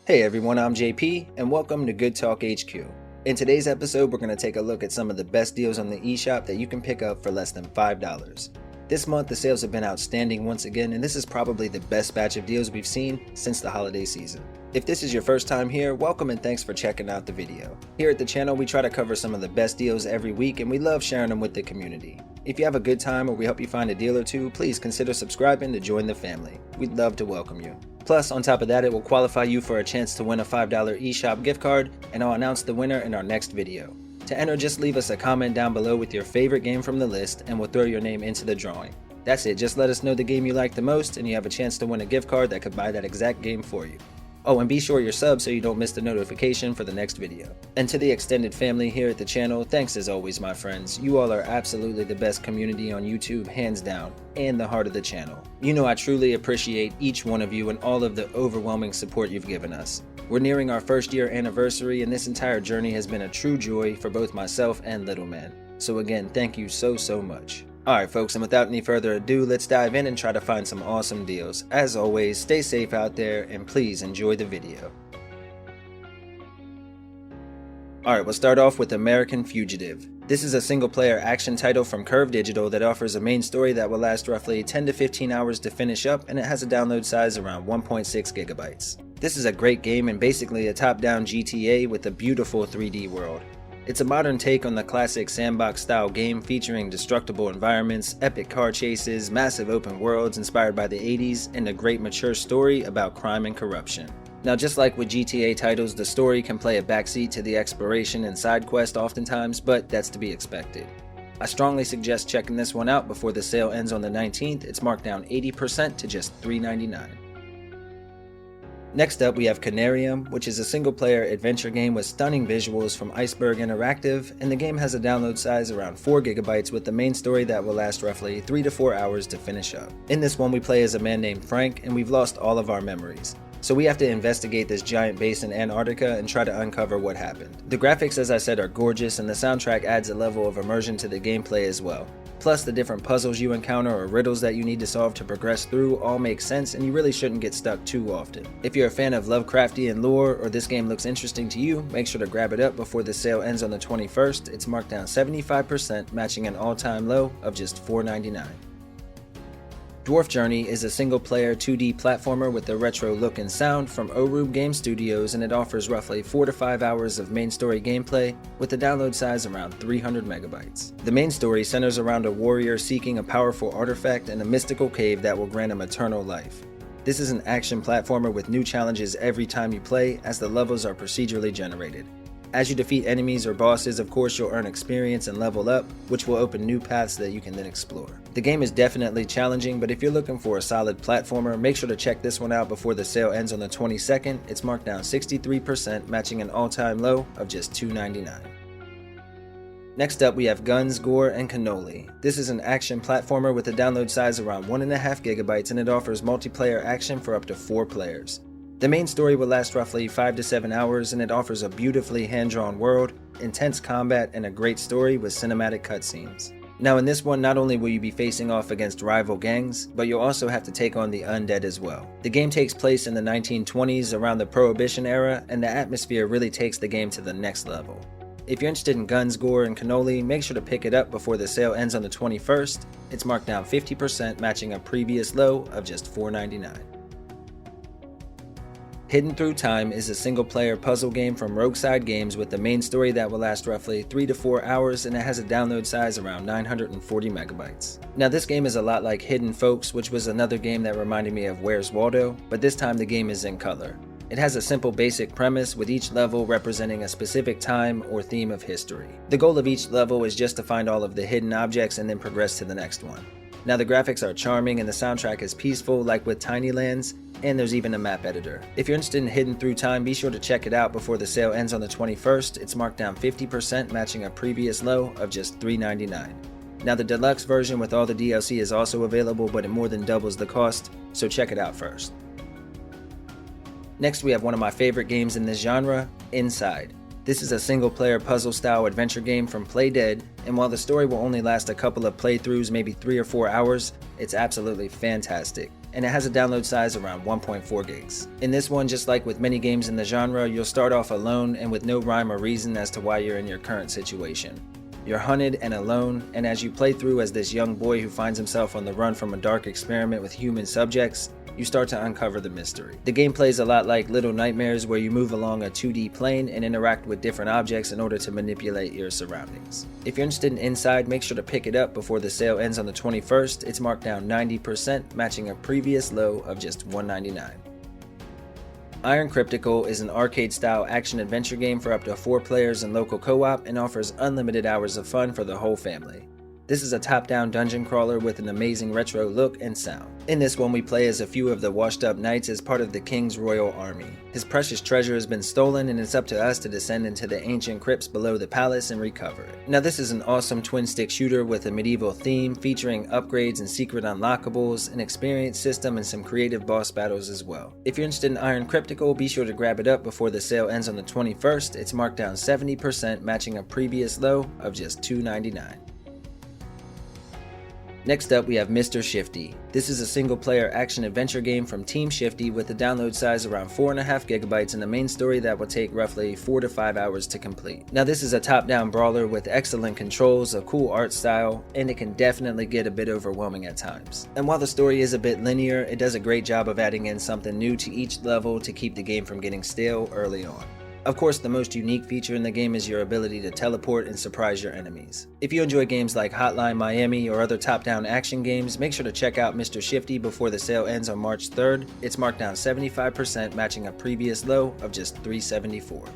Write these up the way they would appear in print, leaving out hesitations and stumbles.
Hey everyone, I'm JP, and welcome to GoodTalkHQ. In today's episode, we're going to take a look at some of the best deals on the eShop that you can pick up for less than $5. This month, the sales have been outstanding once again, and this is probably the best batch of deals we've seen since the holiday season. If this is your first time here, welcome and thanks for checking out the video. Here at the channel, we try to cover some of the best deals every week, and we love sharing them with the community. If you have a good time or we help you find a deal or two, please consider subscribing to join the family. We'd love to welcome you. Plus, on top of that, it will qualify you for a chance to win a $5 eShop gift card, and I'll announce the winner in our next video. To enter, just leave us a comment down below with your favorite game from the list, and we'll throw your name into the drawing. That's it, just let us know the game you like the most, and you have a chance to win a gift card that could buy that exact game for you. Oh, and be sure you're subbed so you don't miss the notification for the next video. And to the extended family here at the channel, thanks as always, my friends. You all are absolutely the best community on YouTube, hands down, and the heart of the channel. You know I truly appreciate each one of you and all of the overwhelming support you've given us. We're nearing our first year anniversary, and this entire journey has been a true joy for both myself and Little Man. So again, thank you so much. Alright folks, and without any further ado, let's dive in and try to find some awesome deals. As always, stay safe out there and please enjoy the video. Alright, we'll start off with American Fugitive. This is a single player action title from Curve Digital that offers a main story that will last roughly 10 to 15 hours to finish up, and it has a download size around 1.6 gigabytes. This is a great game and basically a top-down GTA with a beautiful 3D world. It's a modern take on the classic sandbox-style game featuring destructible environments, epic car chases, massive open worlds inspired by the 80s, and a great mature story about crime and corruption. Now, just like with GTA titles, the story can play a backseat to the exploration and side quest oftentimes, but that's to be expected. I strongly suggest checking this one out before the sale ends on the 19th. It's marked down 80% to just $3.99. Next up, we have Conarium, which is a single-player adventure game with stunning visuals from Iceberg Interactive, and the game has a download size around 4 gigabytes with the main story that will last roughly 3 to 4 hours to finish up. In this one, we play as a man named Frank, and we've lost all of our memories. So we have to investigate this giant base in Antarctica and try to uncover what happened. The graphics, as I said, are gorgeous, and the soundtrack adds a level of immersion to the gameplay as well. Plus, the different puzzles you encounter or riddles that you need to solve to progress through all make sense, and you really shouldn't get stuck too often. If you're a fan of Lovecraftian lore or this game looks interesting to you, make sure to grab it up before the sale ends on the 21st. It's marked down 75%, matching an all-time low of just $4.99. Dwarf Journey is a single-player 2D platformer with a retro look and sound from Orub Game Studios, and it offers roughly 4 to 5 hours of main story gameplay with a download size around 300 megabytes. The main story centers around a warrior seeking a powerful artifact in a mystical cave that will grant him eternal life. This is an action platformer with new challenges every time you play, as the levels are procedurally generated. As you defeat enemies or bosses, of course, you'll earn experience and level up, which will open new paths that you can then explore. The game is definitely challenging, but if you're looking for a solid platformer, make sure to check this one out before the sale ends on the 22nd. It's marked down 63%, matching an all-time low of just $2.99. Next up, we have Guns, Gore, and Cannoli. This is an action platformer with a download size around 1.5 gigabytes, and it offers multiplayer action for up to 4 players. The main story will last roughly 5 to 7 hours, and it offers a beautifully hand-drawn world, intense combat, and a great story with cinematic cutscenes. Now in this one, not only will you be facing off against rival gangs, but you'll also have to take on the undead as well. The game takes place in the 1920s around the Prohibition era, and the atmosphere really takes the game to the next level. If you're interested in Guns, Gore, and Cannoli, make sure to pick it up before the sale ends on the 21st. It's marked down 50%, matching a previous low of just $4.99. Hidden Through Time is a single-player puzzle game from Rogueside Games with the main story that will last roughly 3 to 4 hours, and it has a download size around 940 megabytes. Now this game is a lot like Hidden Folks, which was another game that reminded me of Where's Waldo, but this time the game is in color. It has a simple basic premise, with each level representing a specific time or theme of history. The goal of each level is just to find all of the hidden objects and then progress to the next one. Now the graphics are charming and the soundtrack is peaceful like with Tiny Lands, and there's even a map editor. If you're interested in Hidden Through Time, be sure to check it out before the sale ends on the 21st. It's marked down 50%, matching a previous low of just $3.99. Now the deluxe version with all the DLC is also available, but it more than doubles the cost, so check it out first. Next, we have one of my favorite games in this genre, Inside. This is a single-player puzzle-style adventure game from Playdead, and while the story will only last a couple of playthroughs, maybe 3 or 4 hours, it's absolutely fantastic. and it has a download size around 1.4 gigs. In this one, just like with many games in the genre, you'll start off alone and with no rhyme or reason as to why you're in your current situation. You're hunted and alone, and as you play through as this young boy who finds himself on the run from a dark experiment with human subjects, you start to uncover the mystery. The game plays a lot like Little Nightmares, where you move along a 2D plane and interact with different objects in order to manipulate your surroundings. If you're interested in Inside, make sure to pick it up before the sale ends on the 21st. It's marked down 90%, matching a previous low of just $199. Iron Crypticle is an arcade-style action-adventure game for up to 4 players in local co-op and offers unlimited hours of fun for the whole family. This is a top-down dungeon crawler with an amazing retro look and sound. In this one, we play as a few of the washed-up knights as part of the King's royal army. His precious treasure has been stolen, and it's up to us to descend into the ancient crypts below the palace and recover it. Now, this is an awesome twin-stick shooter with a medieval theme, featuring upgrades and secret unlockables, an experience system, and some creative boss battles as well. If you're interested in Iron Crypticle, be sure to grab it up before the sale ends on the 21st. It's marked down 70%, matching a previous low of just $299. Next up, we have Mr. Shifty. This is a single-player action-adventure game from Team Shifty with a download size around 4.5 gigabytes and a main story that will take roughly 4 to 5 hours to complete. Now, this is a top-down brawler with excellent controls, a cool art style, and it can definitely get a bit overwhelming at times. And while the story is a bit linear, it does a great job of adding in something new to each level to keep the game from getting stale early on. Of course, the most unique feature in the game is your ability to teleport and surprise your enemies. If you enjoy games like Hotline Miami or other top-down action games, make sure to check out Mr. Shifty before the sale ends on March 3rd. It's marked down 75%, matching a previous low of just $374.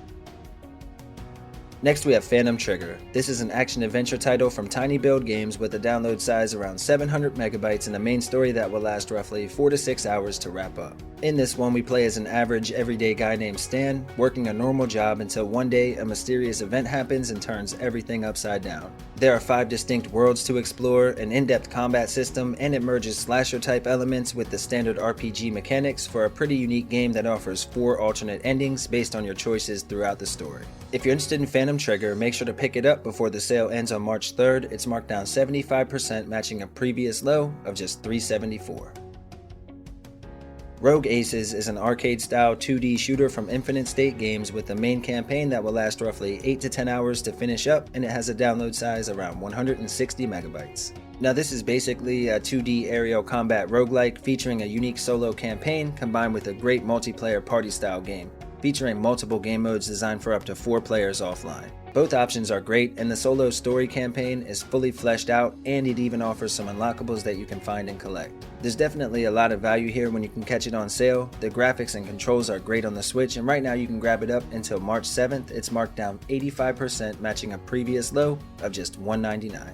Next, we have Phantom Trigger. This is an action-adventure title from Tiny Build Games with a download size around 700 megabytes and a main story that will last roughly 4 to 6 hours to wrap up. In this one, we play as an average, everyday guy named Stan, working a normal job until one day a mysterious event happens and turns everything upside down. There are 5 distinct worlds to explore, an in-depth combat system, and it merges slasher-type elements with the standard RPG mechanics for a pretty unique game that offers 4 alternate endings based on your choices throughout the story. If you're interested in Phantom Trigger, make sure to pick it up before the sale ends on March 3rd. It's marked down 75%, matching a previous low of just $374. Rogue Aces is an arcade-style 2D shooter from Infinite State Games with a main campaign that will last roughly 8 to 10 hours to finish up, and it has a download size around 160 megabytes. Now, this is basically a 2D aerial combat roguelike featuring a unique solo campaign combined with a great multiplayer party-style game, featuring multiple game modes designed for up to 4 players offline. Both options are great, and the solo story campaign is fully fleshed out, and it even offers some unlockables that you can find and collect. There's definitely a lot of value here when you can catch it on sale. The graphics and controls are great on the Switch, and right now you can grab it up until March 7th. It's marked down 85%, matching a previous low of just $199.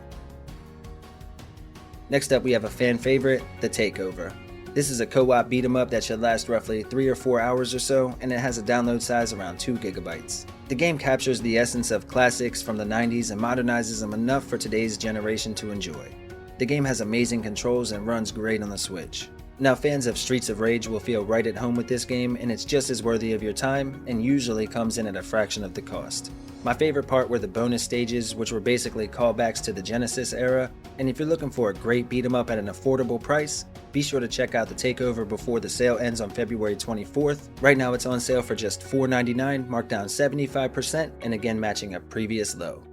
Next up, we have a fan favorite, the TakeOver. This is a co-op beat-em-up that should last roughly 3 or 4 hours or so, and it has a download size around 2 gigabytes. The game captures the essence of classics from the 90s and modernizes them enough for today's generation to enjoy. The game has amazing controls and runs great on the Switch. Now, fans of Streets of Rage will feel right at home with this game, and it's just as worthy of your time, and usually comes in at a fraction of the cost. My favorite part were the bonus stages, which were basically callbacks to the Genesis era, and if you're looking for a great beat-em-up at an affordable price, be sure to check out the TakeOver before the sale ends on February 24th. Right now it's on sale for just $4.99, marked down 75%, and again matching a previous low.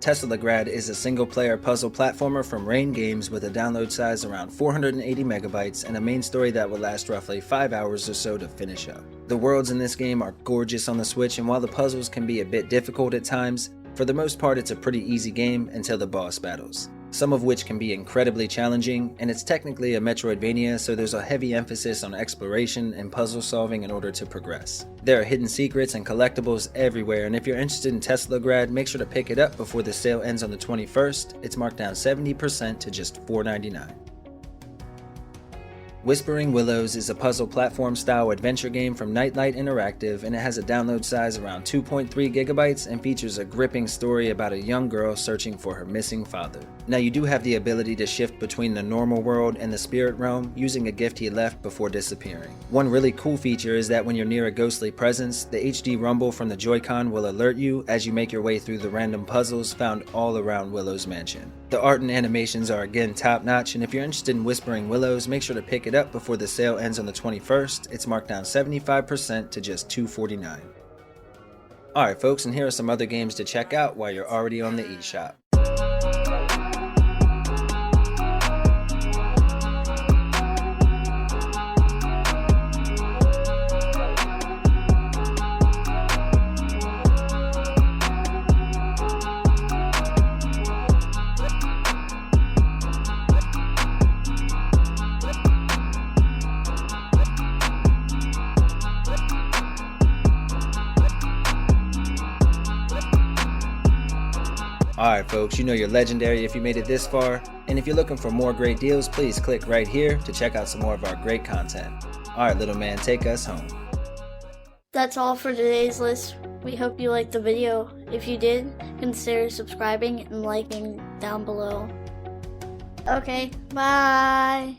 Teslagrad is a single-player puzzle platformer from Rain Games with a download size around 480 megabytes and a main story that will last roughly 5 hours or so to finish up. The worlds in this game are gorgeous on the Switch, and while the puzzles can be a bit difficult at times, for the most part it's a pretty easy game until the boss battles, some of which can be incredibly challenging, and it's technically a Metroidvania, so there's a heavy emphasis on exploration and puzzle solving in order to progress. There are hidden secrets and collectibles everywhere, and if you're interested in Teslagrad, make sure to pick it up before the sale ends on the 21st. It's marked down 70% to just $4.99. Whispering Willows is a puzzle platform-style adventure game from Nightlight Interactive, and it has a download size around 2.3 gigabytes and features a gripping story about a young girl searching for her missing father. Now, you do have the ability to shift between the normal world and the spirit realm using a gift he left before disappearing. One really cool feature is that when you're near a ghostly presence, the HD rumble from the Joy-Con will alert you as you make your way through the random puzzles found all around Willow's mansion. The art and animations are again top notch, and if you're interested in Whispering Willows, make sure to pick it up before the sale ends on the 21st. It's marked down 75% to just $249. Alright folks, and here are some other games to check out while you're already on the eShop. Alright folks, you know you're legendary if you made it this far, and if you're looking for more great deals, please click right here to check out some more of our great content. Alright little man, take us home. That's all for today's list. We hope you liked the video. If you did, consider subscribing and liking down below. Okay, bye!